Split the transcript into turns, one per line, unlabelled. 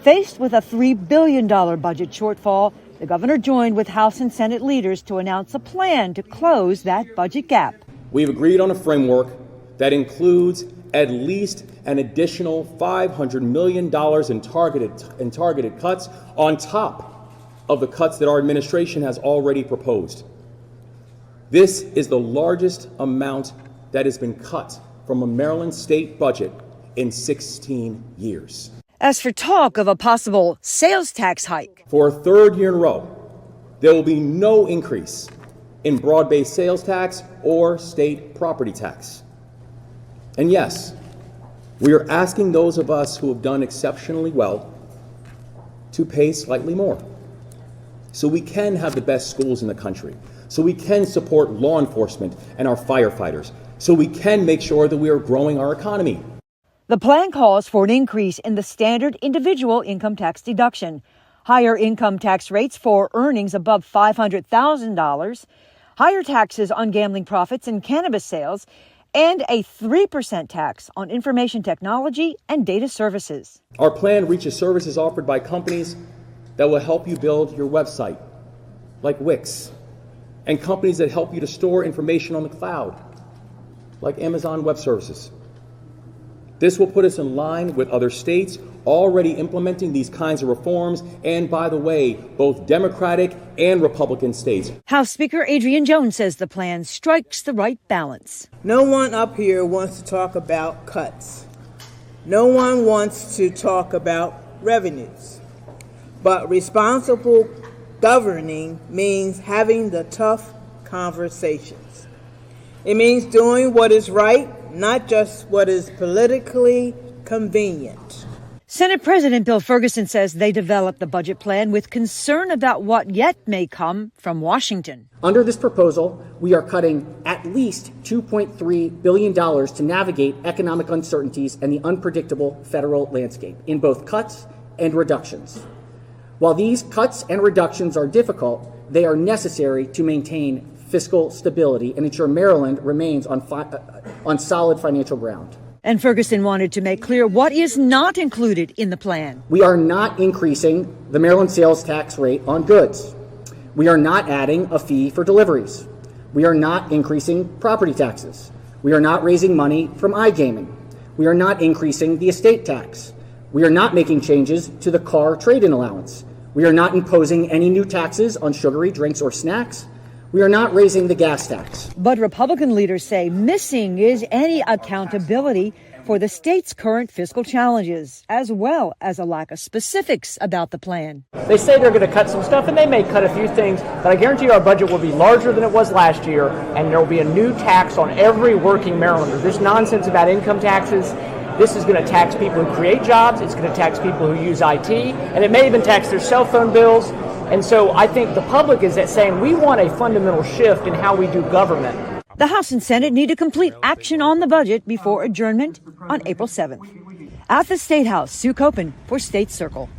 Faced with a $3 billion budget shortfall, the governor joined with House and Senate leaders to announce a plan to close that budget gap.
We've agreed on a framework that includes at least an additional $500 million in targeted cuts on top of the cuts that our administration has already proposed. This is the largest amount that has been cut from a Maryland state budget in 16 years.
As for talk of a possible sales tax hike,
for a third year in a row, there will be no increase in broad-based sales tax or state property tax. And yes, we are asking those of us who have done exceptionally well to pay slightly more, so we can have the best schools in the country, so we can support law enforcement and our firefighters, so we can make sure that we are growing our economy.
The plan calls for an increase in the standard individual income tax deduction, higher income tax rates for earnings above $500,000, higher taxes on gambling profits and cannabis sales, and a 3% tax on information technology and data services.
Our plan reaches services offered by companies that will help you build your website, like Wix, and companies that help you to store information on the cloud, like Amazon Web Services. This will put us in line with other states already implementing these kinds of reforms, and by the way, both Democratic and Republican states.
House Speaker Adrienne Jones says the plan strikes the right balance.
No one up here wants to talk about cuts. No one wants to talk about revenues. But responsible governing means having the tough conversations. It means doing what is right, not just what is politically convenient.
Senate President Bill Ferguson says they developed the budget plan with concern about what yet may come from Washington.
Under this proposal, we are cutting at least $2.3 billion to navigate economic uncertainties and the unpredictable federal landscape in both cuts and reductions. While these cuts and reductions are difficult, they are necessary to maintain fiscal stability and ensure Maryland remains on solid financial ground.
And Ferguson wanted to make clear what is not included in the plan.
We are not increasing the Maryland sales tax rate on goods. We are not adding a fee for deliveries. We are not increasing property taxes. We are not raising money from iGaming. We are not increasing the estate tax. We are not making changes to the car trade-in allowance. We are not imposing any new taxes on sugary drinks or snacks. We are not raising the gas tax.
But Republican leaders say missing is any accountability for the state's current fiscal challenges, as well as a lack of specifics about the plan.
They say they're going to cut some stuff, and they may cut a few things, but I guarantee you our budget will be larger than it was last year, and there will be a new tax on every working Marylander. This nonsense about income taxes, this is going to tax people who create jobs, it's going to tax people who use IT, and it may even tax their cell phone bills. And so I think the public is saying we want a fundamental shift in how we do government.
The House and Senate need to complete action on the budget before adjournment on April 7th. At the State House, Sue Copen for State Circle.